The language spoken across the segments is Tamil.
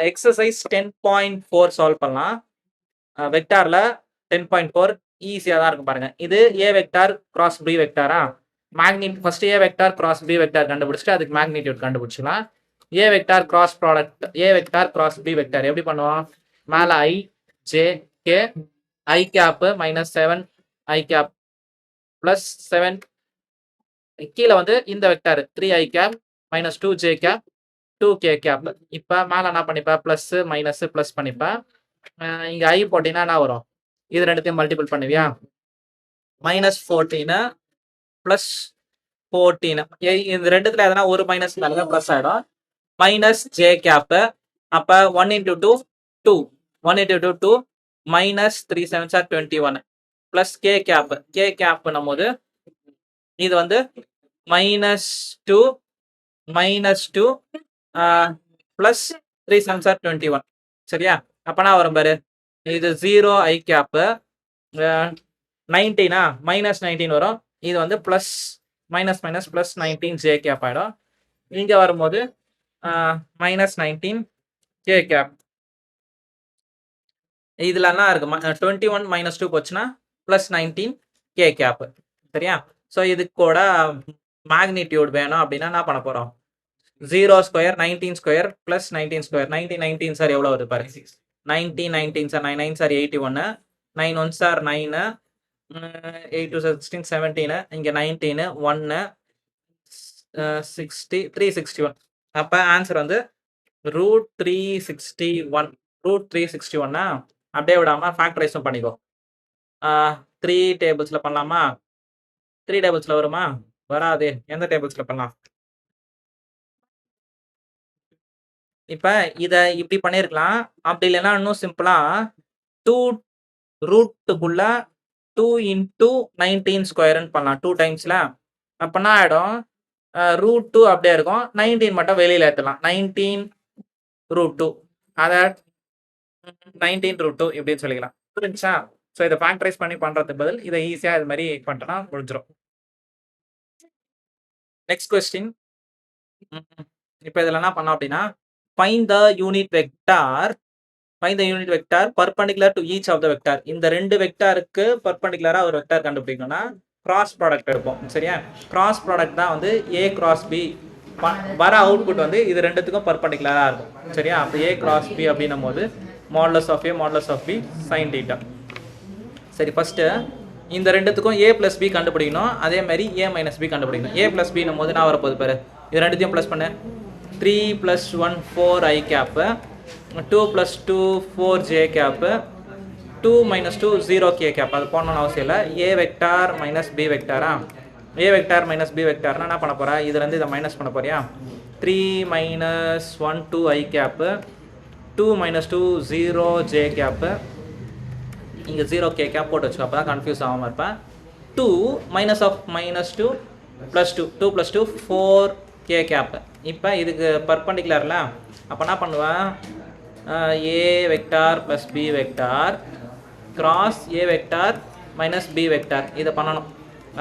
எக்ஸசைஸ் 10.4 சால்வ் பண்ணலாம். வெக்டார்ல 10.4 ஈஸியா தான் இருக்கும் பாருங்க. இது ஏ வெக்டார் கிராஸ் பி வெக்டாரா? First A vector cross B vector கண்டுபிடிச்சிட்டு அதுக்கு மேக்னிடியூட் கண்டுபிடிச்சிக்கலாம். A vector cross product A vector cross B vector எப்படி பண்ணுவோம்? மேல I J K I cap -7 I cap plus 7 கீழே வந்து இந்த vector 3 I cap -2 J cap 2 K cap. இப்போ மேல என்ன பண்ணிப்பேன்? பிளஸ் மைனஸ் பிளஸ் பண்ணிப்பேன். இங்க ஐ போட்டீங்கன்னா என்ன வரும்? இது ரெண்டுத்தையும் மல்டிபிள் பண்ணுவியா? -14 பிளஸ் 14 இந்த ரெண்டுத்துல எதனா ஒரு மைனஸ் பிளஸ் ஆயிடும். மைனஸ் ஜே கேப் அப்ப 1 × 2 2 1 × 2 2 -3 7 21 பிளஸ் கே கேப் பண்ணும்போது இது வந்து -2 பிளஸ் 3 7 21 சரியா? அப்பனா வரும் பாரு, இது 0 ஐ கேப் 19 -19 வரும். இது வந்து plus minus plus 19 J cap ஆயிடும். இங்க வரும்போது -19 கே கேப். இதுல என்ன இருக்கு? 21 -2 போச்சுன்னா +19 கே கேப் சரியா? ஸோ இதுக்கு கூட மேக்னிடியூட் வேணும் அப்படின்னா என்ன பண்ண போறோம்? 0² 19² + 19². 19 சார் எவ்வளோ வருது பாரு? 19 சார் 9 சார் 81 9 1 சார் 9 8 2 16 17 இங்க 19 1 60 361. அப்ப ஆன்சர் வந்து √361. √361 அப்படியே விடாம ஃபேக்டரைஸும் பண்ணிக்கோ. 3 டேபிள்ஸ்ல பண்ணலாமா? 3 டேபிள்ஸ்ல வருமா? வராது. எந்த டேபிள்ஸ்ல பண்ணலாம்? இப்ப இத இப்படி பண்ணிருக்கலாம். அப்படி இல்லைன்னா இன்னும் சிம்பிளா 2 ரூட்டுக்குள்ள 2 × 19² பண்ணலாம். 2 டைம்ஸ்ல அப்ப என்ன ஆயிடும்? √2 அப்படியே இருக்கும். 19 மட்டும் வெளியில ஏற்றலாம். 19 √2 அத 19 √2 இப்படின்னு சொல்லிக்கலாம். புரிஞ்சுச்சா? ஸோ இதை ஃபேக்டரைஸ் பண்ணி பண்றதுக்கு பதில் இதை ஈஸியா இது மாதிரி பண்ணிட்டோம்னா முடிஞ்சிடும். Next question. இப்போ இதில் என்ன பண்ணோம் அப்படின்னா find the unit vector perpendicular to each of the vector. இந்த ரெண்டு வெக்டாருக்கு பர்பெண்டிகுலரா ஒரு வெக்டார் கண்டுபிடிக்கணும்னா கிராஸ் ப்ராடக்ட் எடுப்போம் சரியா? கிராஸ் ப்ராடக்ட் தான் வந்து a cross b. வர அவுட்புட் வந்து இது ரெண்டுத்துக்கும் பர்பெண்டிகுலரா இருக்கும் சரியா? அப்போ a cross b அப்படின்னும் போது modulus of a modulus of b sin θ. சரி, ஃபர்ஸ்ட் இந்த ரெண்டுத்துக்கும் a + b கண்டுபிடிக்கணும். அதே மாதிரி a - b கண்டுபிடிக்கணும். a + b போது நான் வரப்போகுது பாரு, இது ரெண்டுத்தையும் ப்ளஸ் பண்ணு. 3 + 1 4 I cap 2 + 2 4 J cap 2 - 2 0 K cap. அது போடணும்னு அவசியம் இல்லை. a வெக்டார் - b வெக்டாரா? a வெக்டார் - b வெக்டார்னா என்ன பண்ண போறா? இதுல இருந்து இதை மைனஸ் பண்ண போறியா? 3 - 1 2 ஐ கேப் 2 - 2 0 ஜே கேப். இங்கே 0 கே கேப் போட்டு வச்சுக்கோ, அப்போ தான் கன்ஃபியூஸ் ஆகாமல் இருப்பேன். 2 -2 + 2 2 + 2 4 கே கேப். இப்போ இதுக்கு பர்பெண்டிகுலர்ல அப்போ என்ன பண்ணுவேன்? a vector + b vector cross a vector - b vector இதை பண்ணணும்.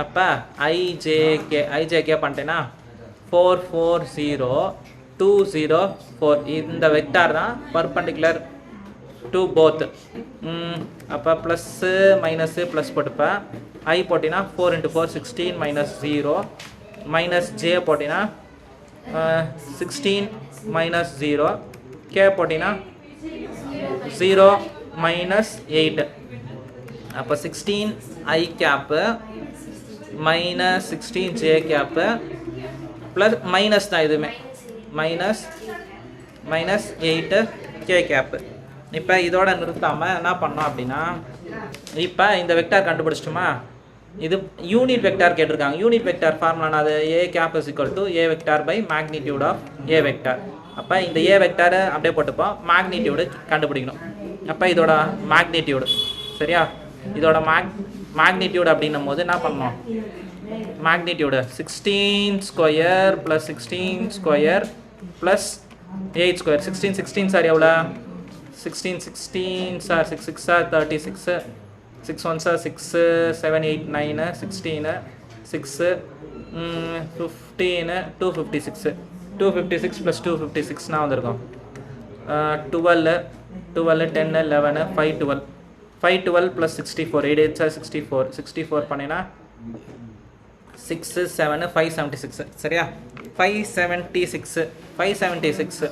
அப்போ ஐஜேகே பண்ணிட்டேன்னா 4 4 0 2 0 4 இந்த வெக்டார் தான் பர்பெண்டிகுலர் டு போத். அப்போ ப்ளஸ்ஸு மைனஸு ப்ளஸ் போட்டுப்பேன். ஐ போட்டினா 4 × 4 16 -0 மைனஸ் ஜே போட்டினா 16 -0 கே போட்டினா 0 -8. அப்போ 16 I cap -16 J cap plus minus தான் இதுவுமே -8 கே கேப்பு. இப்போ இதோட நிறுத்தாமல் என்ன பண்ணோம் அப்படின்னா இப்போ இந்த வெக்டார் கண்டுபிடிச்சிட்டோமா? இது யூனிட் வெக்டார் கேட்டிருக்காங்க. யூனிட் வெக்டார் ஃபார்முலா அது a cap = a vector by magnitude of a vector. அப்போ இந்த a வெக்டார் அப்படியே போட்டுப்போம். மேக்னிடியூடு கண்டுபிடிக்கணும். அப்போ இதோட மேக்னிடியூடு சரியா? இதோட மேக்னிடியூட் அப்படின்னும் போது என்ன பண்ணணும்? மேக்னிடியூடு 16² + 16² + 8². 16 சார் எவ்வளோ? 16 சார் 6 6 சார் 36 6 1 சார் 6 7 8 9 16 6 15 256 256 + 256 வந்திருக்கும். 12 10 11 5 12 5 12 plus 64 8 8 64 64 பண்ணினா 6 7 576 சரியா 576 576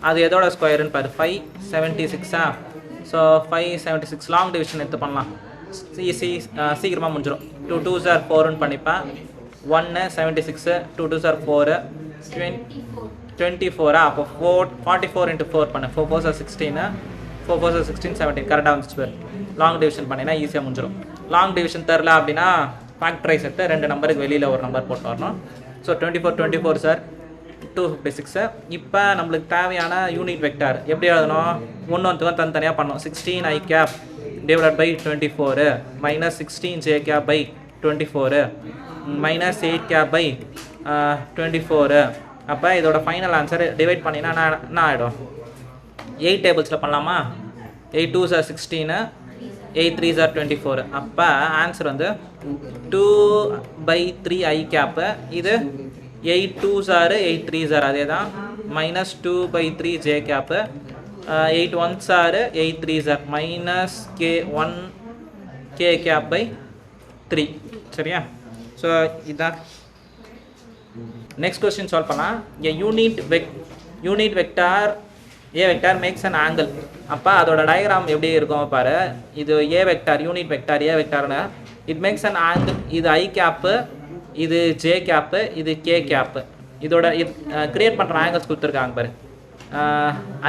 அது எதோட ஸ்கொயர்னு பாரு 576 ஸோ 576 லாங் டிவிஷன் எடுத்து பண்ணலாம் சீக்கிரமாக முடிஞ்சிடும் 2 2s are 4ன்னு பண்ணிப்பேன் 1 76 2 2s are 4 24 அப்போ 44 into 4 பண்ணு 4 4s are 16 4 4s are 16 17 கரெக்டாக வந்துச்சு பேர் லாங் டிவிஷன் பண்ணினா ஈஸியாக முடிஞ்சிடும் லாங் டிவிஷன் தெரில அப்படின்னா ஃபேக்டரைஸ் எடுத்து 2 நம்பருக்கு வெளியில் ஒரு நம்பர் போட்டு வரணும் ஸோ 24 சார் 256 இப்போ நம்மளுக்கு தேவையான யூனிட் வெக்டார் எப்படி எழுதணும் ஒன்றுத்துக்கும் தனித்தனியாக பண்ணணும் 16 i cap divided by 24 minus 16 j cap by 24 minus 8 cap by 24 அப்போ இதோட ஃபைனல் ஆன்சர் டிவைட் பண்ணினா என்ன ஆகிடும் 8 டேபிள்ஸில் பண்ணலாமா 8 2s are 16 8 3s are 24 அப்போ ஆன்சர் வந்து 2/3 i cap இது 8 2s are 8 3s are அதே தான் minus 2/3 j cap 8 1s are 8 3s are minus k1 k cap by 3 சரியா ஸோ இதான் நெக்ஸ்ட் கொஸ்டின் சால்வ் பண்ணலாம் unit vector A vector makes an angle அப்போ அதோட டயக்ராம் எப்படி இருக்கும் பாரு இது A vector unit vector A வெக்டார்னு இட் மேக்ஸ் அன் ஆங்கிள் இது ஐ கேப்பு இது ஜே கேப்பு இது கே கேப்பு இதோட கிரியேட் பண்ணுற ஆங்கிள்ஸ் கொடுத்துருக்காங்க பாரு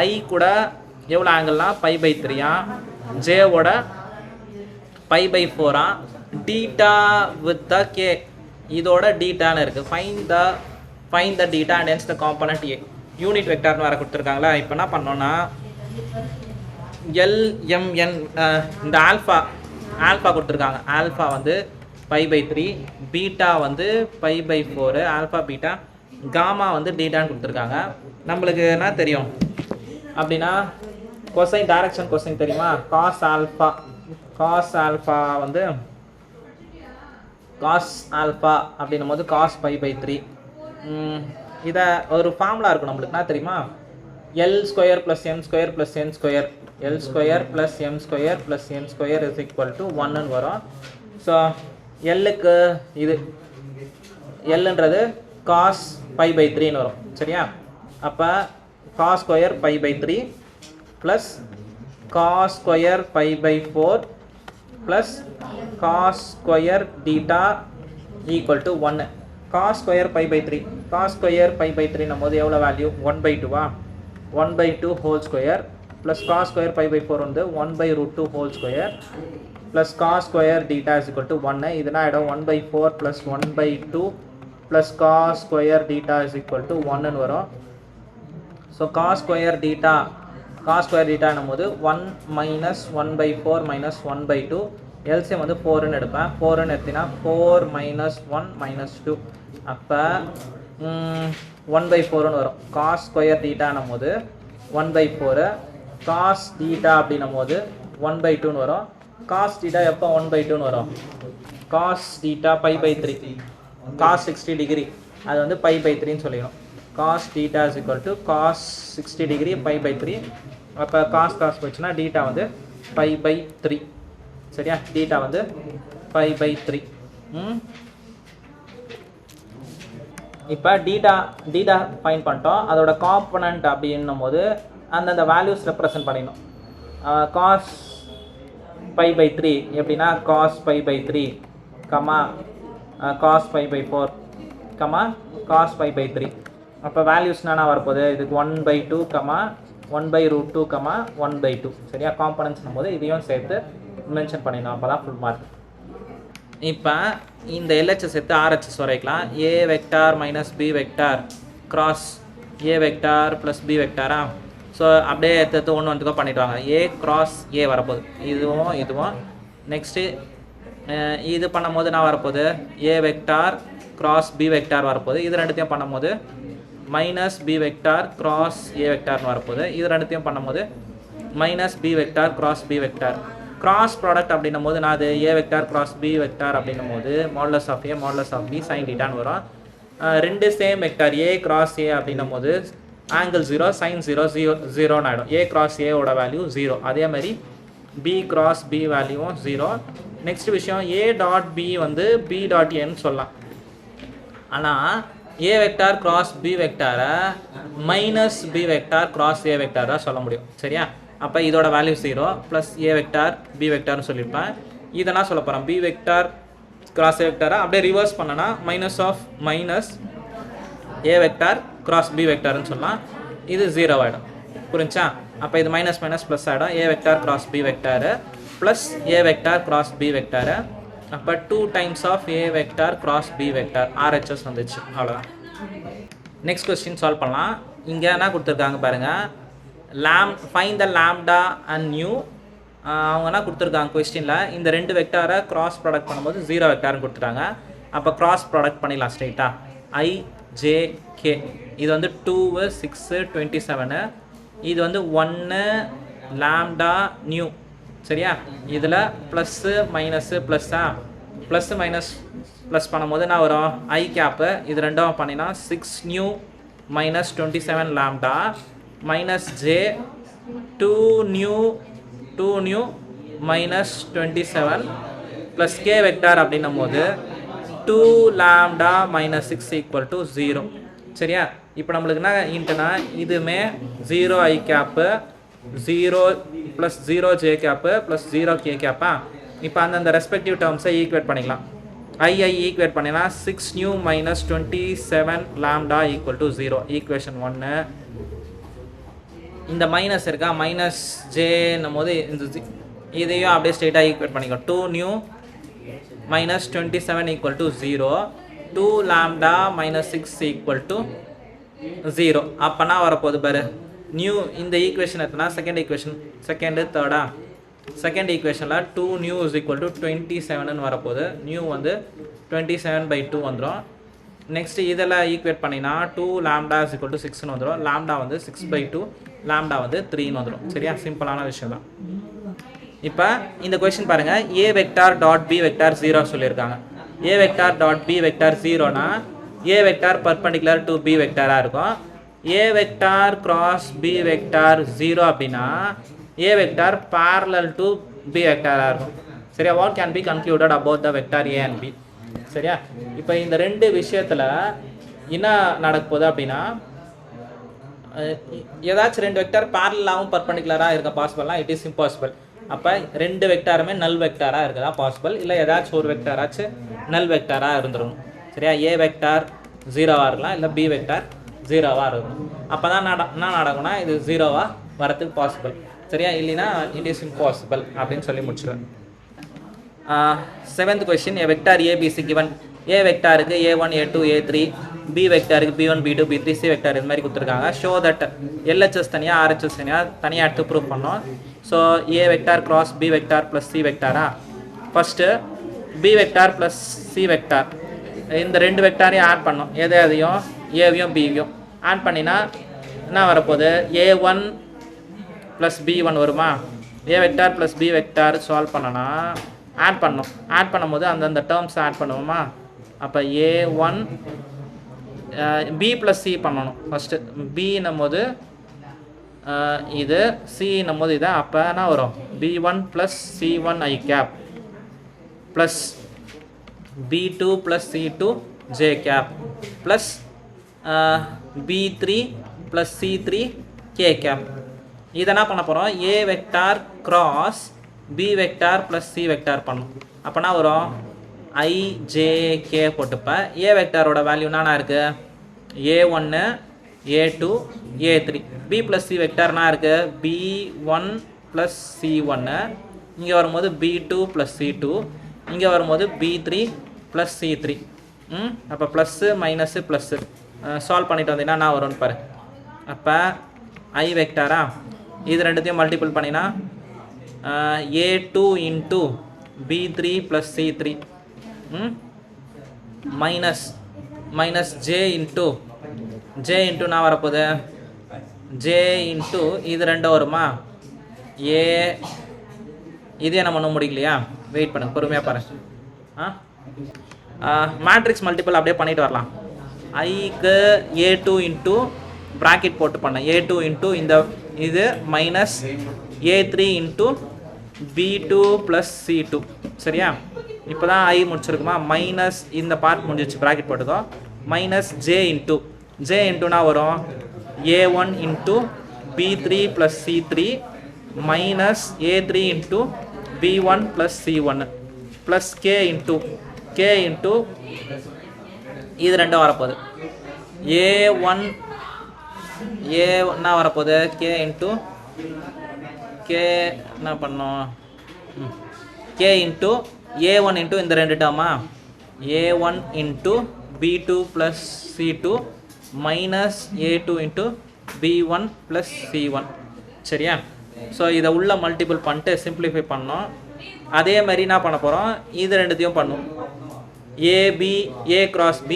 ஐ கூட எவ்வளோ ஆங்கிள்னா π/3 ஜேவோட π/4 டீட்டா வித் த கே இதோட டீட்டான்னு இருக்குது find the theta and hence the component A unit vector வர கொடுத்துருக்காங்களா இப்போ என்ன பண்ணோன்னா எல்எம்என் இந்த ஆல்ஃபா கொடுத்துருக்காங்க ஆல்ஃபா வந்து π/3 பீட்டா வந்து π/4 ஆல்ஃபா பீட்டா காமா வந்து டீட்டான்னு கொடுத்துருக்காங்க நம்மளுக்கு என்ன தெரியும் அப்படின்னா கொசைன் டைரக்ஷன் கொசைன் தெரியுமா காஸ் ஆல்ஃபா வந்து காஸ் ஆல்ஃபா அப்படின்னும் போது காஸ் π/3 இதை ஒரு ஃபார்முலா இருக்கும் நம்மளுக்கு என்ன தெரியுமா L² + M² + N² L² + M² + N² = 1ன்னு வரும் ஸோ எல்லுக்கு இது எல்ன்றது காஸ் π/3ன்னு வரும் சரியா அப்போ cos² π/3 plus cos² π/4 plus cos² theta equal to 1 cos² π/3 cos² π/3 போது எவ்வளோ value 1/2 1/2 whole square plus cos² π/4 வந்து 1/√2 whole square plus cos² theta equal to 1 இதுனா ஆகிடும் 1/4 plus 1/2 plus cos² theta equal to 1ன்னு வரும் ஸோ cos² டீட்டான்னும் போது 1 மைனஸ் 1/4 மைனஸ் 1/2 எல்சிஎம் வந்து 4ன்னு எடுப்பேன் 4ன்னு எடுத்தினா 4 மைனஸ் 1 மைனஸ் 2 அப்போ 1/4ன்னு வரும் cos² டீட்டான்னும் போது 1/4 cos டீட்டா அப்படின்னும் போது 1/2ன்னு வரும் cos டீட்டா எப்போ 1/2ன்னு வரும் cos டீட்டா π/3 cos 60 டிகிரி அது வந்து π/3ன்னு சொல்லிடும் cos டீட்டா = cos 60 டிகிரி π/3 அப்போ cos போச்சுன்னா டீட்டா வந்து π/3 சரியா டீட்டா வந்து π/3 இப்போ டீட்டா ஃபைண்ட் பண்ணிட்டோம் அதோட காம்பனண்ட் அப்படின்னும் போது அந்தந்த வேல்யூஸ் ரெப்ரசன்ட் பண்ணிடணும் cos π/3 எப்படின்னா cos π/3 comma cos π/4 comma cos π/3 அப்போ வேல்யூஸ் என்னென்ன வரப்போகுது இதுக்கு 1/2 கமா 1/√2 கமா 1/2 சரியா காம்பனன்ட்ஸ்னும் போது இதையும் சேர்த்து மென்ஷன் பண்ணிடணும் அப்போ தான் ஃபுல் மார்க் இப்போ இந்த LHS எடுத்து RHS வரைக்கலாம் A vector minus B vector cross A vector plus B வெக்டாரா ஸோ அப்படியே எடுத்து ஒன்றுத்துக்கும் பண்ணிவிடுவாங்க A கிராஸ் A வரப்போகுது இதுவும் நெக்ஸ்ட்டு இது பண்ணும் போது என்ன வரப்போகுது A vector cross B vector வரப்போகுது இது ரெண்டுத்தையும் பண்ணும்போது minus B vector cross A வெக்டார்னு வரப்போகுது இது ரெண்டுத்தையும் பண்ணும்போது minus B vector cross B vector cross product அப்படின்னும் போது நான் அது A vector cross B vector அப்படின்னும் போது modulus of A modulus of B sin டீட்டான்னு வரும் ரெண்டு same vector A cross A அப்படின்னும் போது ஆங்கிள் 0 sin 0 0ன்னு ஆகிடும். A cross A ஓட வேல்யூ 0. அதே மாதிரி B cross B வேல்யூவும் 0. நெக்ஸ்ட் விஷயம் A டாட் B வந்து B டாட் N சொல்லலாம். ஆனால் A வெக்டார் கிராஸ் B வெக்டாரை minus B vector cross A vector தான் சொல்ல முடியும். சரியா? அப்போ இதோட value 0 plus A vector B வெக்டார்னு சொல்லியிருப்பேன். இதை நான் சொல்ல போகிறேன் B வெக்டார் கிராஸ் A வெக்டாரை அப்படியே ரிவர்ஸ் பண்ணனா minus of minus A vector cross B வெக்டார்னு சொல்லலாம். இது 0 ஆகிடும். புரிஞ்சா? அப்போ இது மைனஸ் மைனஸ் ப்ளஸ் ஆகிடும். A vector cross B vector plus A vector cross B vector. அப்போ 2 times of A vector cross B vector RHS வந்துச்சு. அவ்வளோதான். நெக்ஸ்ட் கொஸ்டின் சால்வ் பண்ணலாம். இங்கே என்ன கொடுத்துருக்காங்க பாருங்கள், find the lambda and new. அவங்க என்ன கொடுத்துருக்காங்க கொஸ்டினில், இந்த ரெண்டு வெக்டாரை கிராஸ் ப்ராடக்ட் பண்ணும்போது 0 வெக்டார்னு கொடுத்துட்டாங்க. அப்போ கிராஸ் ப்ராடக்ட் பண்ணிடலாம் ஸ்ட்ரெயிட்டாக. IJK இது வந்து 2 6 27, இது வந்து 1 லாம்டா நியூ. சரியா? இதில் ப்ளஸ்ஸு மைனஸு ப்ளஸ்ஸா, ப்ளஸ்ஸு மைனஸ் ப்ளஸ் பண்ணும்போது என்ன வரும், I கேப்பு. இது ரெண்டும் பண்ணினா 6 new minus 27 lambda minus J 2 mu minus 27 plus K vector அப்படின்னும் போது 2 லாம்டா மைனஸ் 6 ஈக்குவல் டு 0. சரியா? இப்போ நம்மளுக்கு என்ன இன்ட்டுனா இதுவுமே 0 I cap 0 plus 0 J cap plus 0 K கேப்பா. இப்போ அந்த ரெஸ்பெக்டிவ் டேர்ம்ஸை ஈக்குவேட் பண்ணிக்கலாம். I ஈக்குவேட் பண்ணினா 6 new minus 27 lambda equal to 0. Equation 1. இந்த மைனஸ் இருக்கா, மைனஸ் ஜேன்னும் போது இந்த இதையும் அப்படியே ஸ்ட்ரெயிட்டாக ஈக்குவேட் பண்ணிக்கலாம். 2 mu minus 27 equal to 0. 2 lambda minus 6 equal to 0. அப்போனா வரப்போகுது பாரு, நியூ இந்த ஈக்குவேஷன் எத்தனா செகண்ட் ஈக்குவேஷன், செகண்டு தேர்டா, செகண்ட் ஈக்குவேஷனில் 2 நியூ இஸ் ஈக்குவல் டு 27ன்னு வரப்போகுது. நியூ வந்து 27/2 வந்துடும். நெக்ஸ்ட்டு இதில் ஈக்குவேட் பண்ணினா 2 லாம்டா இஸ் ஈக்குவல் டு 6ன்னு வந்துடும். லாம்டா வந்து 6/2, லாம்டா வந்து 3ன்னு வந்துடும். சரியா? சிம்பிளான விஷயம் தான். இப்போ இந்த கொஸ்டின் பாருங்கள், A vector dot B vector 0 சொல்லியிருக்காங்க. A vector dot B vector 0னா A vector perpendicular to B வெக்டாராக இருக்கும். A vector cross B vector 0 அப்படின்னா A vector parallel to B வெக்டாராக இருக்கும். சரியா? What can be concluded about the vector A and B. சரியா? இப்போ இந்த ரெண்டு விஷயத்தில் என்ன நடக்க போகுது அப்படின்னா, ஏதாச்சும் ரெண்டு வெக்டார் பேரலாகவும் பர்பண்டிகுலராக இருக்க பாசிபிள்னா இட் இஸ் இம்பாசிபிள். அப்போ ரெண்டு வெக்டாருமே நல் வெக்டாராக இருக்கதா பாசிபிள். இல்லை ஏதாச்சும் ஒரு வெக்டாராச்சும் நல் வெக்டாராக இருந்துடும். சரியா? A வெக்டார் 0வாக இருக்கலாம், இல்லை B வெக்டார் 0வாக இருக்கும். அப்போ தான் என்ன நடக்கும்னா இது 0வாக வரத்துக்கு பாசிபிள். சரியா? இல்லைன்னா இட் இஸ் இம்பாசிபிள் அப்படின்னு சொல்லி முடிச்சிடுவேன். 7th question, A vector ABC given. A வெக்டாருக்கு A1 A2 A3, B வெக்டாருக்கு B1 B2 B3 C vector இது மாதிரி கொடுத்துருக்காங்க. ஷோ தட் LHS தனியாக RHS தனியாக எடுத்து ப்ரூவ் பண்ணோம். So A vector cross B vector plus C வெக்டாரா. First B vector plus C vector இந்த ரெண்டு வெக்டாரையும் ஆட் பண்ணோம். எதையும் ஏவையும் பியும் ஆட் பண்ணினா என்ன வரப்போகுது, A1 ப்ளஸ் B1 வருமா. A vector plus B vector solve பண்ணனா ஆட் பண்ணோம். ஆட் பண்ணும்போது அந்தந்த டேர்ம்ஸ் ஆட் பண்ணுவோமா. அப்போ A1 B ப்ளஸ் C பண்ணணும். ஃபஸ்ட்டு Bன்னும் போது இது, Cன்னும் போது இதான். அப்போ என்ன வரும், B1 plus C1 I cap plus B2 plus C2 J cap plus B3 plus C3 K cap. இதை என்ன பண்ண போகிறோம், A vector cross B vector plus C vector பண்ணும். அப்போனா வரும் IJK போட்டுப்பேன். A வெக்டாரோட வேல்யூ என்னன்னா இருக்குது, A1 A2 A3. B plus C வெக்டார்னா இருக்குது B1 ப்ளஸ் C1. இங்கே வரும்போது B2 ப்ளஸ் C2. இங்கே வரும்போது B3 ப்ளஸ் C3. அப்போ ப்ளஸ்ஸு மைனஸு ப்ளஸ்ஸு சால்வ் பண்ணிட்டு வந்தீங்கன்னா என்ன வரும்னு பாரு. அப்போ I வெக்டாரா, இது ரெண்டுத்தையும் மல்டிபிள் பண்ணினா A2 into B3 plus C3 minus J into நான் வரப்போகுது J இன்ட்டு இது ரெண்டும் வருமா. இதே நம்ம ஒன்றும் முடிக்கலையா, வெயிட் பண்ணுங்க, பொறுமையாக பாருங்க. மேட்ரிக்ஸ் மல்டிபிள் அப்படியே பண்ணிட்டு வரலாம். ஐக்கு A2 இன்ட்டு ப்ராக்கெட் போட்டு பண்ணேன். A2 இன்ட்டு இந்த இது minus A3 into B2 plus C2. சரியா? இப்போ தான் I முடிச்சிருக்குமா, மைனஸ் இந்த பார்ட் முடிஞ்சிச்சு, ப்ராக்கெட் போட்டுக்கோ. மைனஸ் J இன்ட்டுனா வரும் A1 into B3 plus C3 minus A3 into B1 plus C1 plus K into இது ரெண்டும் வரப்போகுது. A1 என்ன வரப்போகுது, K இன்ட்டு என்ன பண்ணோம், K இன்ட்டு A1 இன்ட்டு இந்த ரெண்டு டேர்மா A1 into B2 plus C2 minus A2 into B1 plus C1. சரியா? ஸோ இதை உள்ள மல்டிபிள் பண்ணிட்டு சிம்பிளிஃபை பண்ணோம். அதே மாதிரி என்ன பண்ண போகிறோம், இது ரெண்டுத்தையும் பண்ணும். A cross B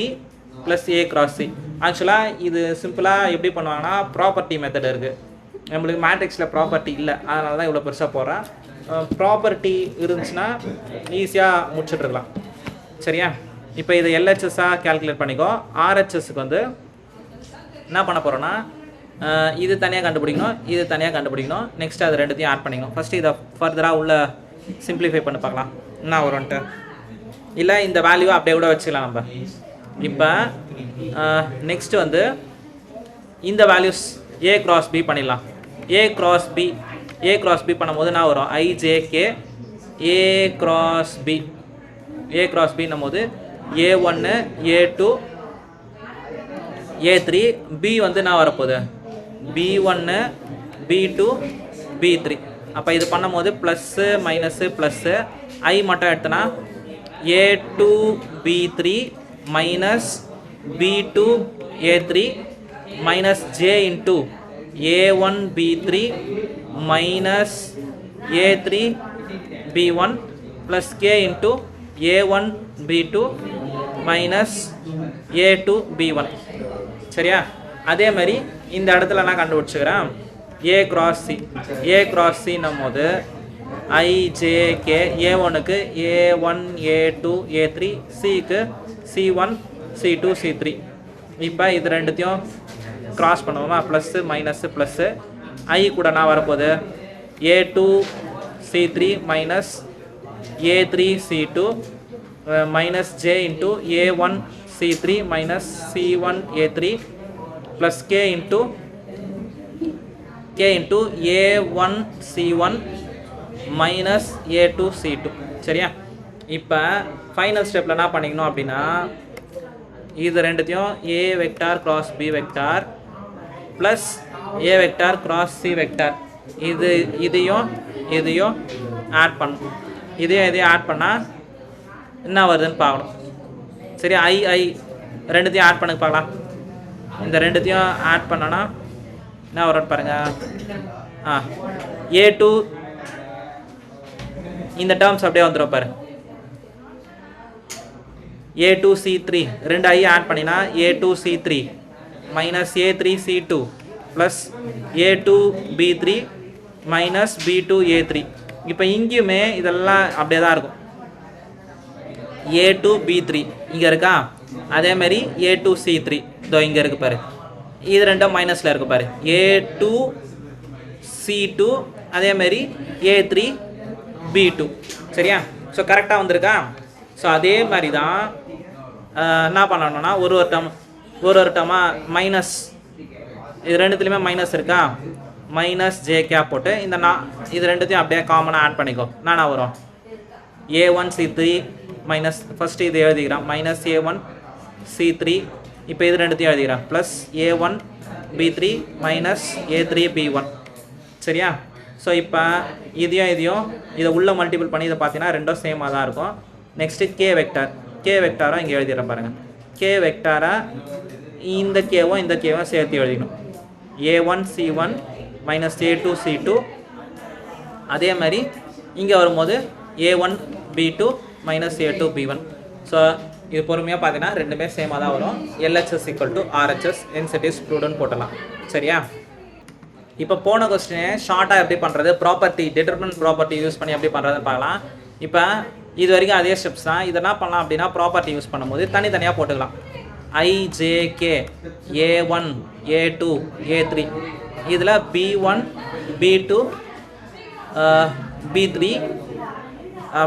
plus A cross C. ஆக்சுவலாக இது சிம்பிளாக எப்படி பண்ணுவாங்கன்னா ப்ராப்பர்ட்டி மெத்தட் இருக்குது. நம்மளுக்கு மேட்ரிக்ஸில் ப்ராப்பர்ட்டி இல்லை, அதனால தான் இவ்வளோ பெருசாக போடுறேன். ப்ராப்பர்ட்டி இருந்துச்சுன்னா ஈஸியாக முடிச்சுட்ருக்கலாம். சரியா? இப்போ இதை LHSஆக கேல்குலேட் பண்ணிக்கோ. RHSக்கு வந்து என்ன பண்ண போகிறோன்னா இது தனியாக கண்டுபிடிக்கணும், நெக்ஸ்ட் அது ரெண்டுத்தையும் ஆட் பண்ணிக்கணும். ஃபஸ்ட்டு இதை ஃபர்தராக உள்ள சிம்பிளிஃபை பண்ணி பார்க்கலாம் என்ன வரும்ன்ட்டு. இல்லை இந்த வேல்யூவை அப்படியே கூட வச்சுக்கலாம் நம்ம. இப்போ நெக்ஸ்ட்டு வந்து இந்த வேல்யூஸ் A கிராஸ் B பண்ணிடலாம். A கிராஸ் B பண்ணும்போது என்ன வரும், IJK A கிராஸ் B போது A1 A2 A3 B வந்து என்ன வரப்போகுது, B1 B2 B3. அப்போ இது பண்ணும்போது ப்ளஸ்ஸு மைனஸு ப்ளஸ்ஸு I மட்டும் எடுத்தனா A2 B3 minus B2 A3 minus J into A1 B3 minus A3 B1 plus K into A1 B2 minus A2 B1. சரியா? அதே மாதிரி இந்த இடத்துல நான் கண்டுபிடிச்சிக்கிறேன் A கிராஸ் C போது IJK A1க்கு A1 A2 A3 Cக்கு C1 C2 C3. இப்போ இது ரெண்டுத்தையும் கிராஸ் பண்ணுவோமா, ப்ளஸ்ஸு மைனஸு ப்ளஸ்ஸு I கூட நான் வரப்போகுது A2 C3 minus A3 C2 minus J into A1 C3 minus C1 A3 plus K into A1 C1 minus A2 C2. சரியா? இப்போ ஃபைனல் ஸ்டெப்பில் என்ன பண்ணிக்கணும் அப்படின்னா இது ரெண்டுத்தையும் A vector cross B vector plus A vector cross C vector இதையும் ஆட் பண்ணணும். இதையும் ஆட் பண்ணால் என்ன வருதுன்னு பார்க்கணும். சரி, I ரெண்டுத்தையும் ஆட் பண்ண பார்க்கலாம். இந்த ரெண்டுத்தையும் ஆட் பண்ணோன்னா என்ன வரும்னு பாருங்கள். A2 இந்த டேர்ம்ஸ் அப்படியே வந்துடும் பாரு. A2 C3 ரெண்டு I ஆட் பண்ணினா A2 C3 minus A3 C2 plus A2 B3 minus B2 A3. இப்போ இங்கேயுமே இதெல்லாம் அப்படியே தான் இருக்கும். A2 B3 இங்கே இருக்கா, அதேமாரி A2 C3 இதோ இங்கே இருக்குது பாரு. இது ரெண்டும் மைனஸில் இருக்குது பாரு. A2 C2 அதேமாரி A3 B2. சரியா? ஸோ கரெக்டாக வந்திருக்கா? ஸோ அதே மாதிரி தான் என்ன பண்ணணும்னா ஒரு டேர்மாக மைனஸ், இது ரெண்டுத்துலேயுமே மைனஸ் இருக்கா, மைனஸ் J கேப் போட்டு இது ரெண்டுத்தையும் அப்படியே காமனாக ஆட் பண்ணிக்கோ. என்னன்னா வரும் A1 C3 மைனஸ், ஃபஸ்ட்டு இது எழுதிக்கிறேன் மைனஸ் A1 C3. இப்போ இது ரெண்டுத்தையும் எழுதிக்கிறேன் plus A1 B3 minus A3 B1. சரியா? ஸோ இப்போ இதையும் இதை உள்ள மல்டிபிள் பண்ணி இதை பார்த்தீங்கன்னா ரெண்டும் சேமாக தான் இருக்கும். நெக்ஸ்ட்டு K வெக்டாராக இங்கே எழுதிடுறேன் பாருங்கள். K வெக்டாராக இந்த கேவும் இந்த கேவும் சேர்த்து எழுதிக்கணும். A1 C1 minus A2 C2. அதே மாதிரி இங்கே வரும்போது A1 B2 minus A2 B1. So இது பொறுமையாக பார்த்தீங்கன்னா ரெண்டுமே சேமாக தான் வரும். LHS ஈக்குவல் டு RHS இன்செட்டிவ்ஸ் ப்ரூடன் போட்டலாம். சரியா? இப்போ போன கொஸ்டினே ஷார்ட்டாக எப்படி பண்ணுறது, டிட்டர்மினன்ட் ப்ராப்பர்ட்டி யூஸ் பண்ணி எப்படி பண்ணுறதுன்னு பார்க்கலாம். இப்போ இது வரைக்கும் அதே ஸ்டெப்ஸ் தான். இதை என்ன பண்ணலாம் அப்படின்னா ப்ராப்பர்ட்டி யூஸ் பண்ணும்போது தனித்தனியாக போட்டுக்கலாம். IJK A1 A2 A3 இதில் B1 B2 B3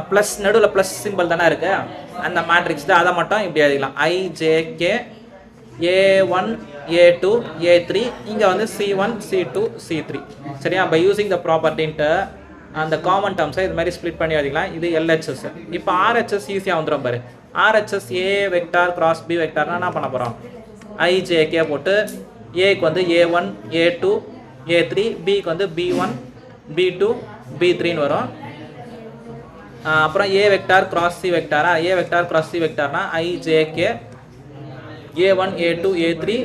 ப்ளஸ் நடுவில் ப்ளஸ் சிம்பிள் தானே இருக்குது, அந்த மேட்ரிக்ஸ் தான். அதை மட்டும் இப்படி எழுதிக்கலாம். IJK A1 A2 A3 இங்கே வந்து C1 C2 C3. சரியா? பை யூஸிங் த ப்ராப்பர்ட்டின்ட்டு அந்த காமன் டேர்ம்ஸை இது மாதிரி ஸ்ப்ளிட் பண்ணி எழுதிக்கலாம். இது LHS. இப்போ RHS ஈஸியாக வந்துடும் பாரு. RHS A vector cross B வெக்டார்னா என்ன பண்ண போகிறோம்? IJK போட்டு ஏக்கு வந்து A1 A2 A3, பிக்கு வந்து B1 B2 B3ன்னு வரும். அப்புறம் A vector cross C வெக்டாரா, A vector cross C வெக்டார்னா IJK A1 A2 A3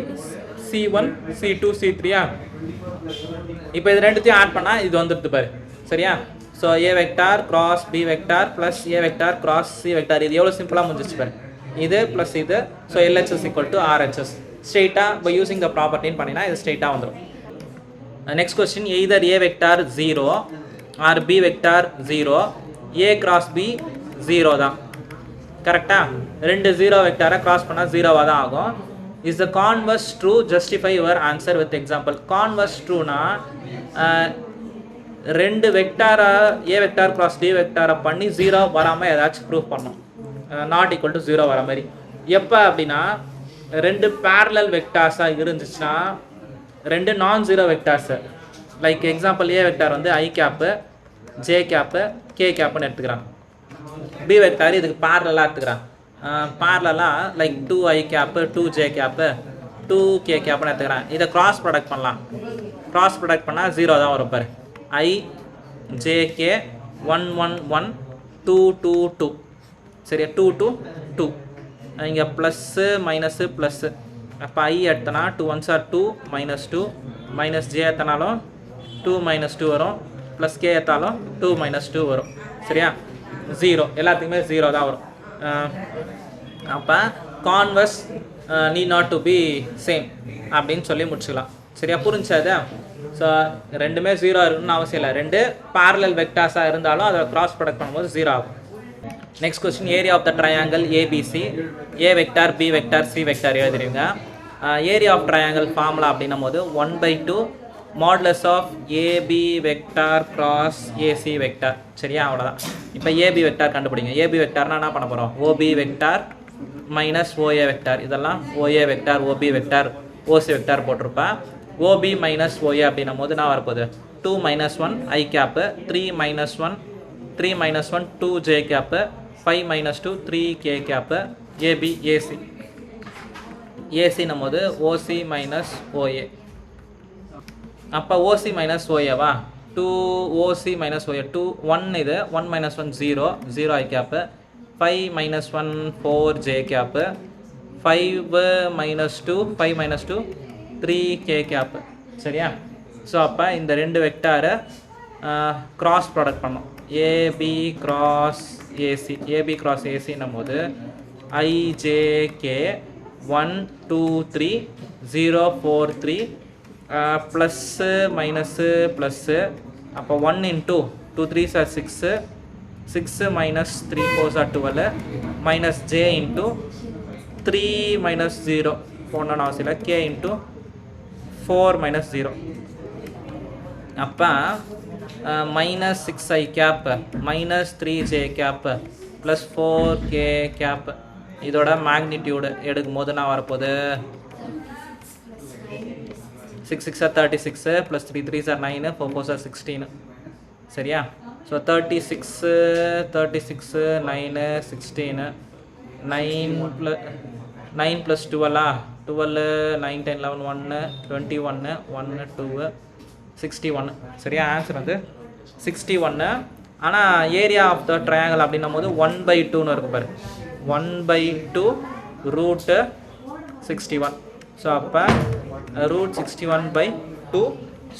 C1 C2 C3. இப்போ இது ரெண்டுத்தையும் ஆட் பண்ணால் இது வந்துடுது பாரு. சரியா? So A vector cross B vector plus A vector cross C vector. இது எவ்வளோ சிம்பிளாக முடிஞ்சிச்சு பாரு. இது ப்ளஸ் இது. So LHS equal to RHS. ஸ்ட்ரெயிட்டாக பை யூஸிங் த ப்ராப்பர்ட்டின்னு பண்ணினா இது ஸ்ட்ரெயிட்டாக வந்துடும். Next question, either A vector 0 or B vector 0, A cross B 0 தான். கரெக்டாக? ரெண்டு 0 வெக்டாரை கிராஸ் பண்ணால் 0வாக தான் ஆகும். Is the converse true? Justify your answer with example. Converse ட்ரூனா ரெண்டு வெக்டாரை A வெக்டார் கிராஸ் D வெக்டாரை பண்ணி 0 வராமல் ஏதாச்சும் ப்ரூவ் பண்ணணும். நாட் ஈக்குவல் டு 0 வர மாதிரி. எப்போ அப்படின்னா ரெண்டு பேரலல் வெக்டார்ஸாக இருந்துச்சுன்னா ரெண்டு non zero vectors. Like example A vector வந்து I cap J cap K கேப்புன்னு எடுத்துக்கிறான். B வெக்டார் இதுக்கு பேரலாக எடுத்துக்கிறான். பேரலாக like 2I cap 2J cap 2K கேப்புன்னு எடுத்துக்கிறான். இதை கிராஸ் ப்ராடக்ட் பண்ணலாம். கிராஸ் ப்ராடக்ட் பண்ணால் 0 தான் வரும் பாரு. IJK 1 1 1 2 2 2. சரியா? 2 2 2. இங்கே ப்ளஸ்ஸு மைனஸு ப்ளஸ்ஸு. அப்போ I எடுத்தனா 2 1s are 2 minus 2 minus J எடுத்தனாலும் 2 minus 2 வரும், ப்ளஸ் K எடுத்தாலும் 2 minus 2 வரும். சரியா? 0 எல்லாத்துக்குமே 0 தான் வரும். அப்போ converse need not to be same அப்படின்னு சொல்லி முடிச்சுக்கலாம். சரியா? புரிஞ்சாது? ஸோ ரெண்டுமே 0 இருக்குன்னு அவசியம் இல்லை. ரெண்டு பேரலல் வெக்டார்ஸாக இருந்தாலும் அதை கிராஸ் ப்ராடக்ட் பண்ணும்போது 0 ஆகும். Next question, area of the triangle ABC, A vector B vector C vector எழுதுறீங்க. ஏரியா ஆஃப் ட்ரையாங்கிள் ஃபார்முலா அப்படின்னும் போது 1/2 modulus of AB vector cross AC vector. சரியா? அவ்வளோதான். இப்போ AB வெக்டார் கண்டுபிடிங்க. AB வெக்டார்னா என்ன பண்ண போகிறோம்? OB vector minus OA vector. இதெல்லாம் OA vector OB vector OC vector போட்டிருப்பேன். OB மைனஸ் OA அப்படின்னும் போது என்ன வரப்போகுது? 2 - 1 I cap 3 - 1 3 - 1 2J cap 5 - 2 3K cap AB AC. AC நம்மோது OC மைனஸ் OA. அப்போ OC மைனஸ் OAவா? 2 OC மைனஸ் OA 2 1 இது 1 - 1 0 0 I cap 5 - 1 4J cap 5 - 2 5 - 2 3K cap. சரியா? ஸோ அப்போ இந்த ரெண்டு வெக்டாரை கிராஸ் ப்ராடக்ட் பண்ணோம். AB cross AC. AB cross ACன்னும் போது IJK 1 2 3 0 4 3 ப்ளஸ்ஸு மைனஸு ப்ளஸ்ஸு. அப்போ 1 × 2 3s are 6 6 minus 3 4s are 12 minus J into 3 minus 0 போடணும்னு அவசியம் இல்லை. K into 4 minus 0. அப்போ minus 6I cap minus 3J cap plus 4K cap. இதோட மேக்னிடியூடு எடுக்கும் போது நான் வரப்போகுது 6 6 are 36 plus 3 3s are 9 4 4s are 16. சரியா? So 36 9 16 9 plus 12 12 9 10 11 1 21 1 2 61. சரியா? ஆன்சர் வந்து 61. ஆனால் ஏரியா ஆஃப் த ட்ரையாங்கிள் அப்படின்னும் போது 1/2ன்னு இருக்கும் பாரு. 1/2 ரூட்டு 61. ஸோ அப்போ ரூட் 61/2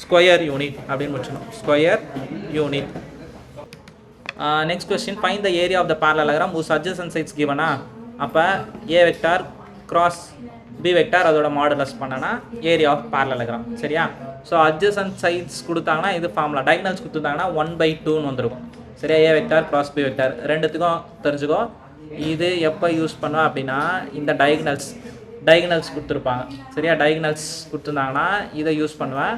ஸ்கொயர் யூனிட் அப்படின்னு முடிச்சணும். Square unit. Next question, find the area of the parallelogram whose adjacent sides given-ஆ. அப்போ A vector cross B vector அதோட மாடுலஸ் பண்ணனா ஏரியா ஆஃப் parallelogram. சரியா? ஸோ adjacent sides கொடுத்தாங்கன்னா இது ஃபார்முலா. டயகனல்ஸ் கொடுத்துட்டாங்கன்னா 1/2ன்னு வந்துருக்கும். சரியா? A vector cross B vector ரெண்டுத்துக்கும் தெரிஞ்சுக்கோ. இது எப்போ யூஸ் பண்ணுவோம் அப்படின்னா இந்த டயகனல்ஸ் டயகனல்ஸ் கொடுத்துருப்பாங்க. சரியா, டயகனல்ஸ் கொடுத்துருந்தாங்கன்னா இதை யூஸ் பண்ணுவேன்.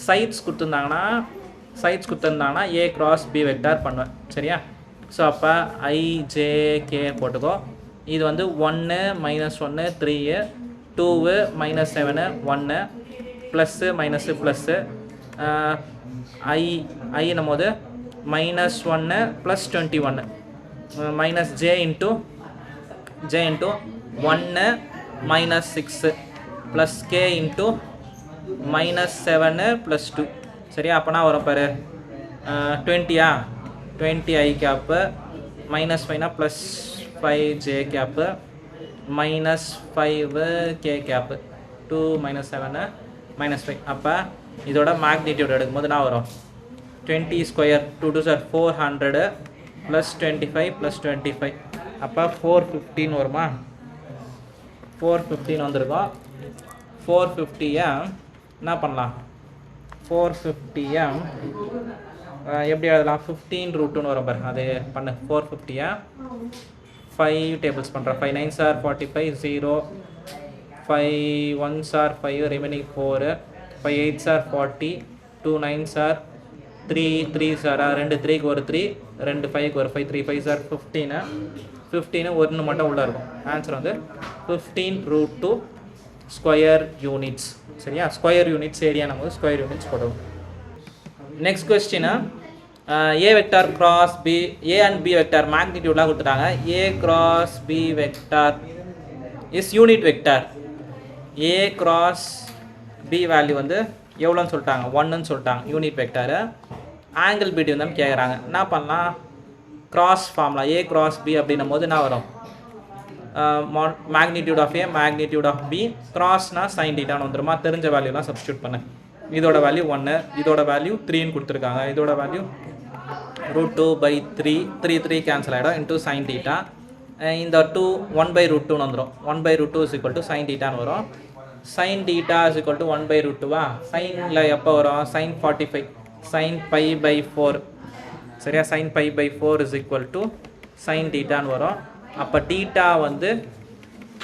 சைட்ஸ் கொடுத்துருந்தாங்கன்னா ஏ கிராஸ் பி வெக்டார் பண்ணுவேன். சரியா, ஸோ அப்போ ஐஜேகே போட்டுக்கோ. இது வந்து 1 -1 3 2 -7 1 ப்ளஸ்ஸு மைனஸு ப்ளஸ்ஸு ஐன்னும் போது -1 + 21 minus J into 1 -6 plus K into -7 + 2. சரியா, அப்போனா வரும் பாரு 20 20 I cap -5 +5 J cap -5 K cap 2 -7 -5. அப்போ இதோட மேக்னிடியூட் எடுக்கும்போது நான் வரும் 20 ஸ்கொயர் 2 2 சார் 400 + 25 + 25. அப்போ 415 வருமா? 415 வந்திருக்கோம். 450 என்ன பண்ணலாம்? 450 எப்படி எழுதலாம்? 15√2 வரும் பாரு, அது பண்ணு. 450 5 டேபிள்ஸ் பண்ணுறேன். 5 9s are 45 0 5 1s are 5 remaining 4 5 8s are 40 2 9s are 3 3s are 2 3க்கு ஒரு 3 2 5க்கு ஒரு 5 3 5s are 15 15 ஒன்று மட்டும் உள்ளே இருக்கும். ஆன்சர் வந்து 15√2 ஸ்கொயர் யூனிட்ஸ். சரியா, ஸ்கொயர் யூனிட்ஸ் ஏரியா நம்ம ஸ்கொயர் யூனிட்ஸ் போடுவோம். Next question, A vector cross B, A and B vector மேக்னிடியூட்லாம் கொடுத்துட்டாங்க. A cross B vector is unit vector. A cross B value வந்து எவ்வளோன்னு சொல்லிட்டாங்க? 1ன்னு சொல்லிட்டாங்க. Unit vector. ஆங்கிள் பிடி வந்து கேட்குறாங்க. என்ன பண்ணலாம்? Cross formula A cross B அப்படின்னும் போது என்ன வரும்? Magnitude of A magnitude of B கிராஸ்னா சைன் டீட்டான்னு வந்துருமா? தெரிஞ்ச வேல்யூலாம் சப்ஸ்டியூட் பண்ணு. இதோட வேல்யூ 1, இதோட வேல்யூ 3ன்னு கொடுத்துருக்காங்க. இதோட வேல்யூ √2/3 3 3 கேன்சல் ஆகிடும் இன்ட்டு சைன் டீட்டா. இந்த 2 1/√2ன்னு வந்துடும். 1/√2 = சைன் டீட்டான்னு வரும். Sine theta = 1/√2வா? சைனில் எப்போ வரும்? Sine 45 sine π/4. சரியா, சைன் π/4 = சைன் டீட்டான்னு வரும். அப்போ டீட்டா வந்து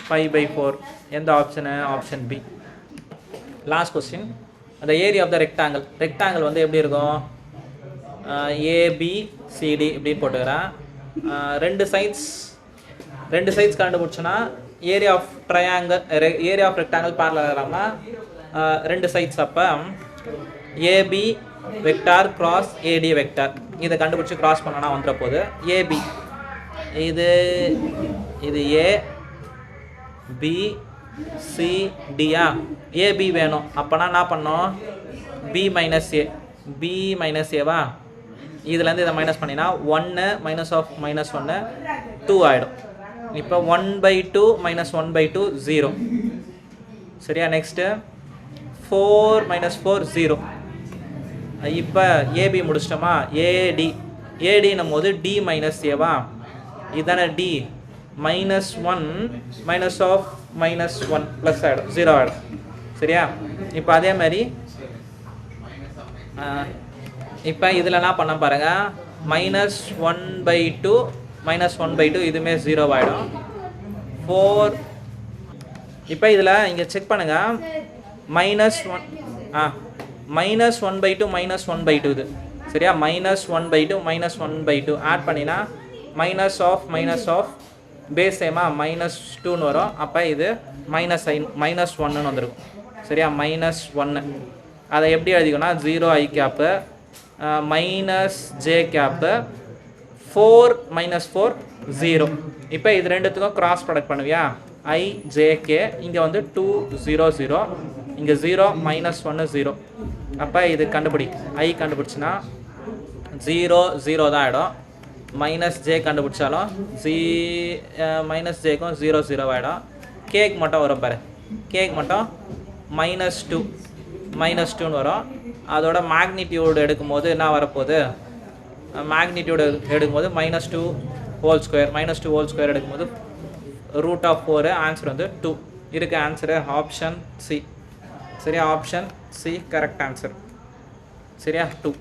π/4. எந்த option? Option B. Last question, அந்த area of the rectangle. Rectangle வந்து எப்படி இருக்கும்? ஏபிசிடி இப்படின்னு போட்டுக்கிறேன். ரெண்டு சைட்ஸ் கண்டுபிடிச்சோன்னா area of triangle area of rectangle பார்லராம்னா ரெண்டு சைட்ஸ். அப்போ AB vector cross AD vector இதை கண்டுபிடிச்சி கிராஸ் பண்ணோன்னா வந்துட போகுது. ஏபி இது ஏ பி சி டியா? ஏபி வேணும். அப்போனா என்ன பண்ணோம்? பி மைனஸ் ஏவா? இதுலேருந்து இதை மைனஸ் பண்ணினா 1 -1 2 ஆகிடும். இப்போ 1/2 -1/2 0. சரியா, நெக்ஸ்ட்டு 4 - 4 0. இப்போ ஏபி முடிச்சிட்டோமா? ஏடின்னும் போது டி மைனஸ் ஏவா? இதுதானே டி. -1 -1 ப்ளஸ் ஆகிடும் 0 ஆகிடும். சரியா, இப்போ அதே மாதிரி இப்போ இதில் என்ன பண்ண பாருங்கள்? -1/2 -1/2 இதுவுமே 0 ஆகிடும். 4. இப்போ இதில் இங்கே செக் பண்ணுங்கள். -1 -1/2 -1/2 இது. சரியா, -1/2 -1/2 ஆட் பண்ணினா மைனஸ் ஆஃப் பேஸ் சேமா -2ன்னு வரும். அப்போ இது -1ன்னு வந்துருக்கும். சரியா, -1. அதை எப்படி எழுதிக்கோன்னா 0 i கேப்பு -j கேப்பு 4 -4 0. இப்போ இது ரெண்டுத்துக்கும் கிராஸ் ப்ராடக்ட் பண்ணுவியா? IJK இங்கே வந்து 2 0 0 இங்கே 0 -1 0. அப்போ இது கண்டுபிடி. I கண்டுபிடிச்சின்னா 0 0 தான் ஆகிடும். -j கண்டுபிடிச்சாலும் -jக்கும் 0 0 ஆகிடும். கேக் மட்டும் வரும் பாரு. கேக் மட்டும் -2 வரும். அதோட மேக்னிடியூடு எடுக்கும்போது என்ன வரப்போகுது? மேக்னிடியூடு எடுக்கும்போது -2 ஹோல் ஸ்கொயர் எடுக்கும்போது √4. ஆன்சர் வந்து 2 இருக்க. Answer option C. சரியா, ஆப்ஷன் சி கரெக்ட் ஆன்சர். சரியா, 2.